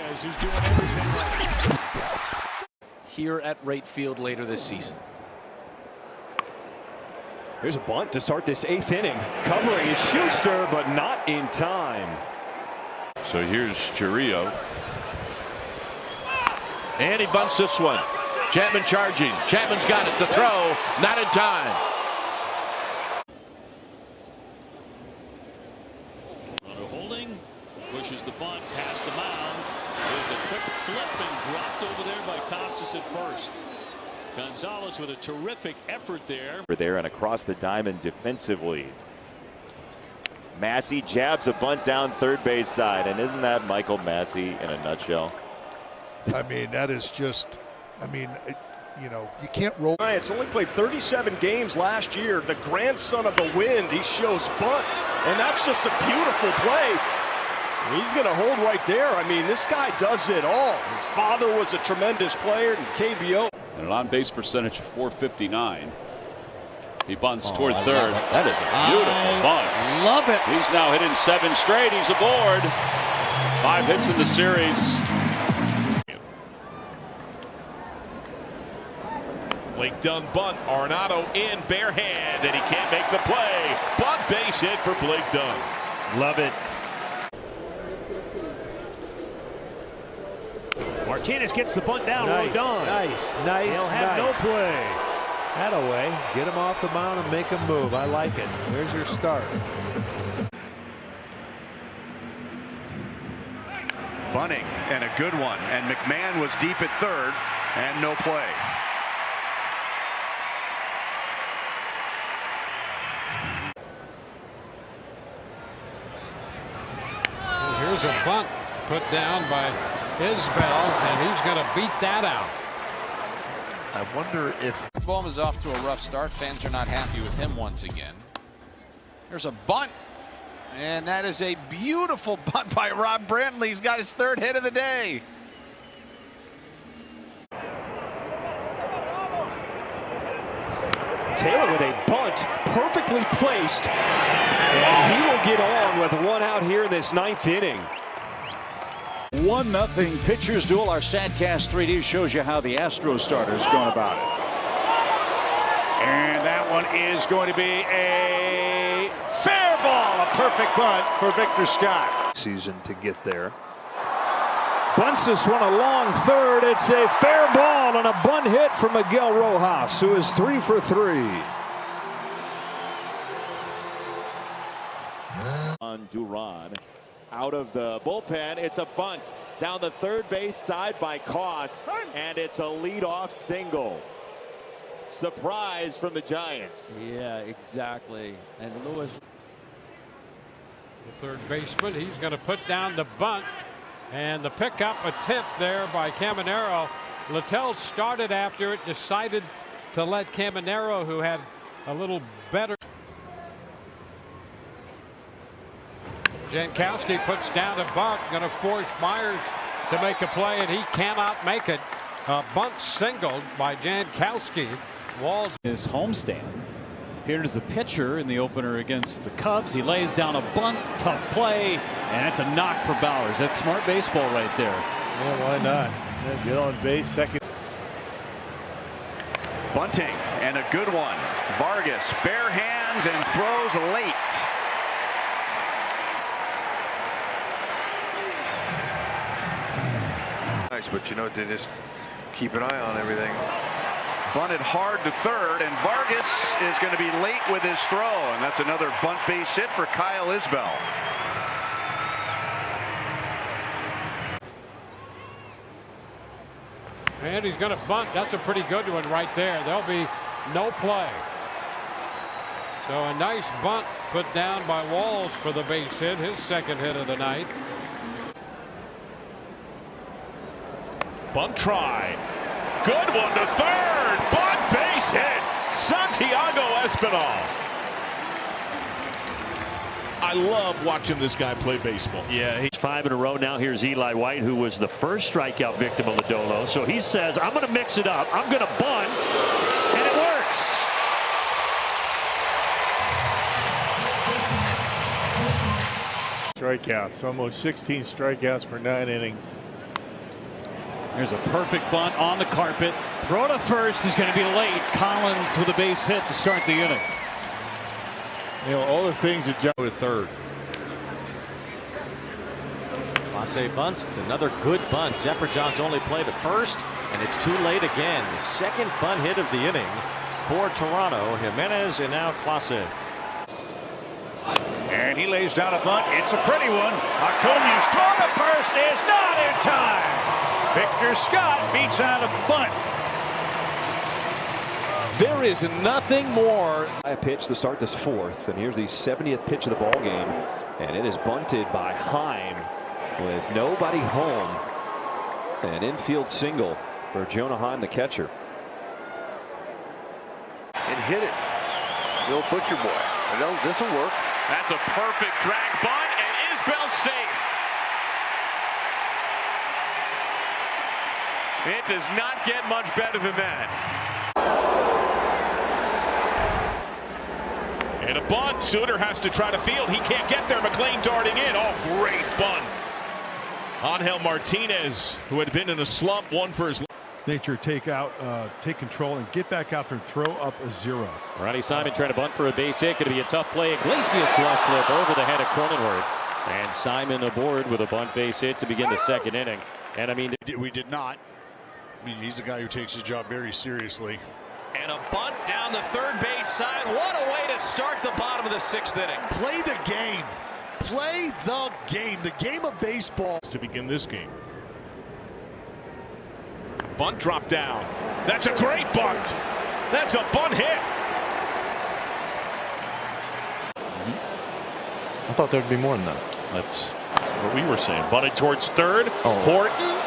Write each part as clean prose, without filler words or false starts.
Who's doing everything here at right field later this season. Here's a bunt to start this 8th inning. Covering is Schuster, but not in time. So here's Chiriot. And he bunts this one. Chapman charging. Chapman's got it to throw. Not in time. Runner holding. Pushes the bunt past the mound. There's the quick flip and dropped over there by Costas at first. Gonzalez with a terrific effort there. There and across the diamond defensively. Massey jabs a bunt down third base side, and isn't that Michael Massey in a nutshell? I mean, that is just, you know, you can't roll. Giants only played 37 games last year. The grandson of the wind, he shows bunt, and that's just a beautiful play. He's going to hold right there. I mean, this guy does it all. His father was a tremendous player in KBO. And an on-base percentage of .459. He bunts toward third. That is a beautiful bunt. Love it. He's now hitting 7 straight. He's aboard. 5 hits in the series. Blake Dunn bunt. Arenado in bare hand, and he can't make the play. Bunt base hit for Blake Dunn. Love it. Martinez gets the bunt down. Nice, well done. nice. He'll have no play. Thataway. Get him off the mound and make him move. I like it. There's your start. Bunting, and a good one. And McMahon was deep at third, and no play. Here's a bunt put down by Beisbol, and he's going to beat that out. I wonder if Bohm is off to a rough start. Fans are not happy with him once again. There's a bunt, and that is a beautiful bunt by Rob Brantley. He's got his 3rd hit of the day. Taylor with a bunt, perfectly placed, and he will get on with 1 out here in this 9th inning. 1-0 pitchers duel. Our StatCast 3D shows you how the Astros starter's going about it. And that one is going to be a fair ball. A perfect bunt for Victor Scott. Season to get there. Bunts this one a long third. It's a fair ball and a bunt hit for Miguel Rojas, who is 3 for 3. On Duran. Out of the bullpen, it's a bunt down the third base side by Koss, and it's a leadoff single. Surprise from the Giants. Yeah, exactly. And Lewis, the third baseman, he's going to put down the bunt, and the pickup attempt there by Caminero. Littell started after it, decided to let Caminero, who had a little better. Jankowski puts down a bunt, going to force Myers to make a play, and he cannot make it. A bunt singled by Jankowski. Walls. His homestand. Appeared as a pitcher in the opener against the Cubs. He lays down a bunt, tough play, and it's a knock for Bowers. That's smart baseball right there. Yeah, why not? Get on base, second. Bunting, and a good one. Vargas, bare hands, and throws late. Nice, but you know, they just keep an eye on everything. Bunted hard to third, and Vargas is going to be late with his throw, and that's another bunt base hit for Kyle Isbell. And he's going to bunt. That's a pretty good one right there. There'll be no play. So a nice bunt put down by Walls for the base hit, his 2nd hit of the night. Bunt try. Good one to third. Bunt base hit. Santiago Espinal. I love watching this guy play baseball. Yeah, he's 5 in a row now. Here's Eli White, who was the first strikeout victim of Lodolo. So he says, I'm going to mix it up. I'm going to bunt, and it works. Strikeouts, almost 16 strikeouts for 9 innings. There's a perfect bunt on the carpet. Throw to first is going to be late. Collins with a base hit to start the inning. You know, all the things that Joe with third. Clase bunts. It's another good bunt. Jefferson's only played at first, and it's too late again. The second bunt hit of the inning for Toronto. Jimenez and now Clase. And he lays down a bunt. It's a pretty one. Acuña's throw to first is not in time. Victor Scott beats out a bunt. There is nothing more. A pitch to start this fourth, and here's the 70th pitch of the ball game, and it is bunted by Heim with nobody home. An infield single for Jonah Heim, the catcher. And hit it. Bill Butcher boy. This will work. That's a perfect drag bunt, and Isbell's safe. It does not get much better than that. And a bunt. Suter has to try to field. He can't get there. McLean darting in. Oh, great bunt. Angel Martinez, who had been in a slump, won for his nature, take control and get back out there and throw up a zero. Ronnie Simon trying to bunt for a base hit. Going to be a tough play. Iglesias glove flip over the head of Cronenworth. And Simon aboard with a bunt base hit to begin the second inning. And I mean, we did not. I mean, he's a guy who takes his job very seriously. And a bunt down the third base side. What a way to start the bottom of the sixth inning. Play the game. Play the game. The game of baseball. To begin this game. Bunt drop down. That's a great bunt. That's a bunt hit. I thought there'd be more than that. That's what we were saying. Bunted towards third. Horton.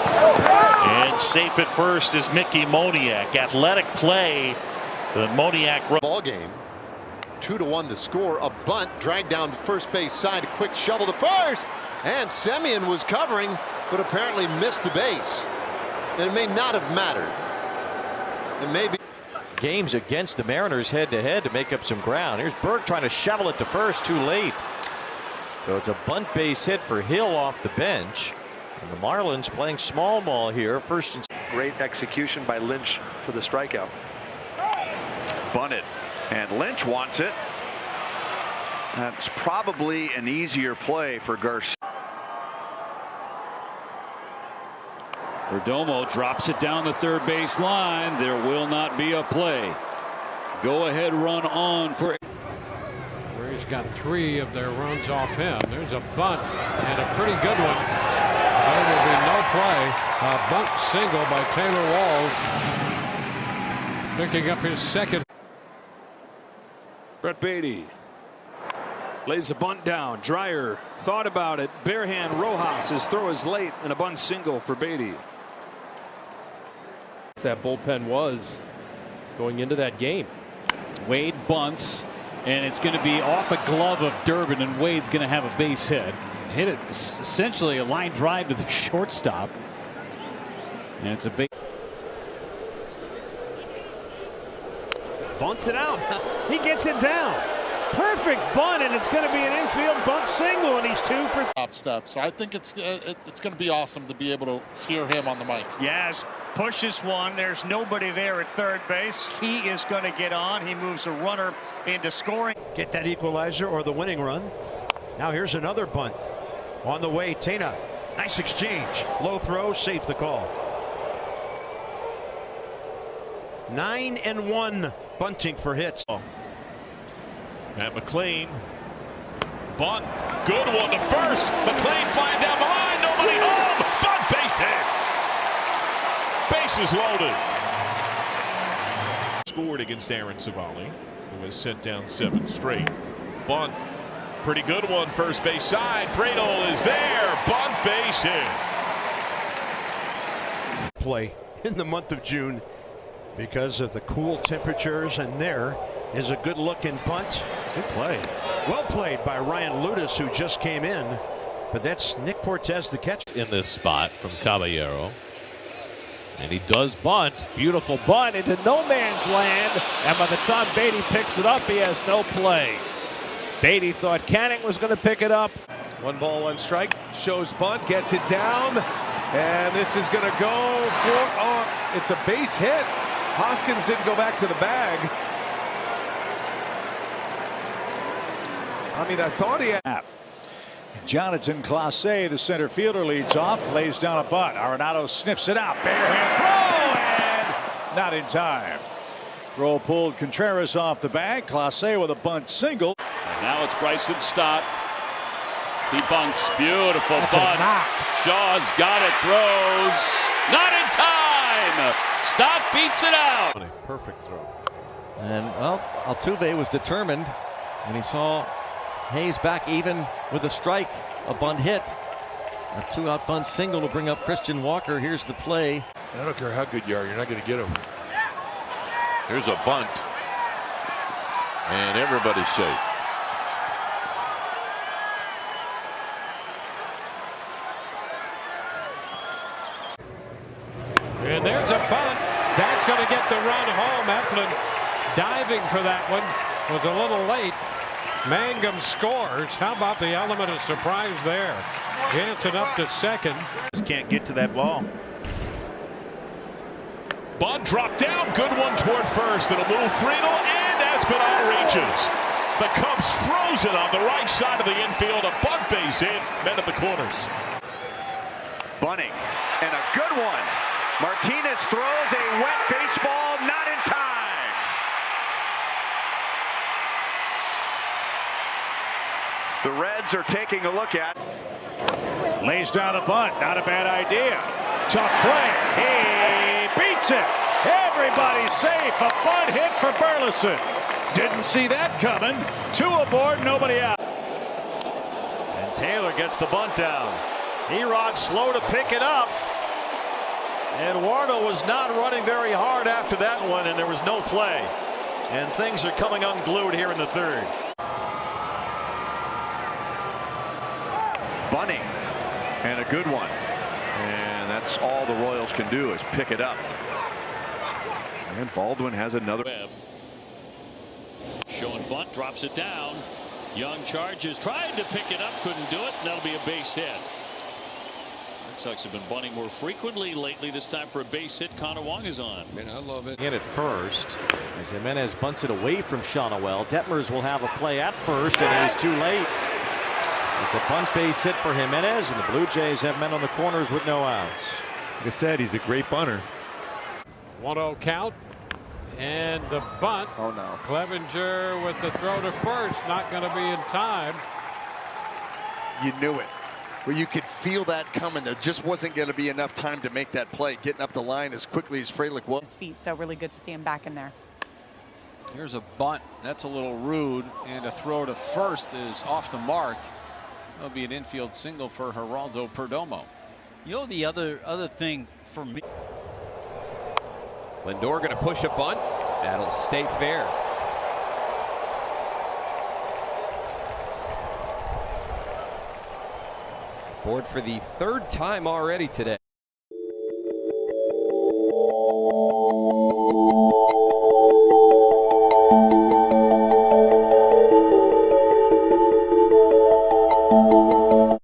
And safe at first is Mickey Moniak. Athletic play. The Moniak ball game. 2-1 the score. A bunt dragged down to first base side. A quick shovel to first. And Semien was covering, but apparently missed the base. And it may not have mattered. It may be. Games against the Mariners head-to-head to make up some ground. Here's Burke trying to shovel it to first, too late. So it's a bunt base hit for Hill off the bench. And the Marlins playing small ball here. First and great execution by Lynch for the strikeout. Bunted. And Lynch wants it. That's probably an easier play for Garcia. Perdomo drops it down the third base line. There will not be a play. Go ahead run on for. Where he's got 3 of their runs off him. There's a bunt and a pretty good one. There will be no play. A bunt single by Taylor Walls. Picking up his second. Brett Beatty lays a bunt down. Dreyer thought about it. Barehand Rojas. His throw is late and a bunt single for Beatty. That bullpen was going into that game. Wade bunts, and it's going to be off a glove of Durbin, and Wade's going to have a base hit. Hit it essentially a line drive to the shortstop. And it's a big. Bunts it out. He gets it down. Perfect bunt, and it's going to be an infield bunt single, and he's 2 for. Top step. So I think it's going to be awesome to be able to hear him on the mic. Yes, pushes one. There's nobody there at third base. He is going to get on. He moves a runner into scoring. Get that equalizer or the winning run. Now here's another bunt. On the way, Tena. Nice exchange. Low throw, safe the call. 9-1 bunting for hits. At McLean. Bunt. Good one to first. McLean flying down the line. Nobody home. Bunt base hit. Bases loaded. Scored against Aaron Savali, who has sent down 7 straight. Bunt. Pretty good one. First base side. Fredo is there. Bunt base hit. Play in the month of June because of the cool temperatures, and there is a good looking bunt. Good play. Well played by Ryan Ludus, who just came in, but that's Nick Cortez, the catcher. In this spot from Caballero. And he does bunt. Beautiful bunt into no man's land. And by the time Beatty picks it up, he has no play. Beatty thought Canning was going to pick it up. 1 ball, 1 strike. Shows bunt, gets it down. And this is going to go for, oh, it's a base hit. Hoskins didn't go back to the bag. I mean, I thought he had. Jonathan Clase, the center fielder, leads off, lays down a bunt. Arenado sniffs it out. Barehand throw, and not in time. Throw pulled Contreras off the bag. Clase with a bunt single. And now it's Bryson Stott. He bunts. Beautiful bunt. Shaw's got it. Throws. Not in time. Stott beats it out. Perfect throw. And, well, Altuve was determined when he saw Hayes back even with a strike. A bunt hit. A 2-out bunt single to bring up Christian Walker. Here's the play. I don't care how good you are, you're not going to get him. Here's a bunt. And everybody's safe. And there's a bunt. That's going to get the run home. Eflin diving for that one. Was a little late. Mangum scores. How about the element of surprise there? Jansen up to second. Just can't get to that ball. Bunt dropped down. Good one toward first. It'll move Friedel, and Espinal reaches. The Cubs frozen on the right side of the infield. A bunt base hit. Men at the corners. Bunting. And a good one. Martinez throws a wet baseball, not in time. The Reds are taking a look at. Lays down a bunt. Not a bad idea. Tough play. He beats it. Everybody's safe. A bunt hit for Burleson. Didn't see that coming. 2 aboard, nobody out. And Taylor gets the bunt down. Erod slow to pick it up. Eduardo was not running very hard after that one, and there was no play. And things are coming unglued here in the third. Bunting. And a good one. And that's all the Royals can do is pick it up. And Baldwin has another. Showing bunt, drops it down. Young charges, tried to pick it up, couldn't do it, and that'll be a base hit. Red Sox have been bunting more frequently lately. This time for a base hit, Connor Wong is on. Man, I love it. In at first, as Jimenez bunts it away from Shawnuel. Detmers will have a play at first, and it is too late. It's a bunt base hit for Jimenez, and the Blue Jays have men on the corners with no outs. Like I said, he's a great bunter. 1-0 count. And the bunt. Oh, no. Clevenger with the throw to first. Not going to be in time. You knew it. Well, you could feel that coming. There just wasn't going to be enough time to make that play. Getting up the line as quickly as Frelick was. His feet, so really good to see him back in there. Here's a bunt. That's a little rude. And a throw to first is off the mark. That'll be an infield single for Geraldo Perdomo. You know, the other thing for me. Lindor going to push a bunt. That'll stay fair. Board for the 3rd time already today.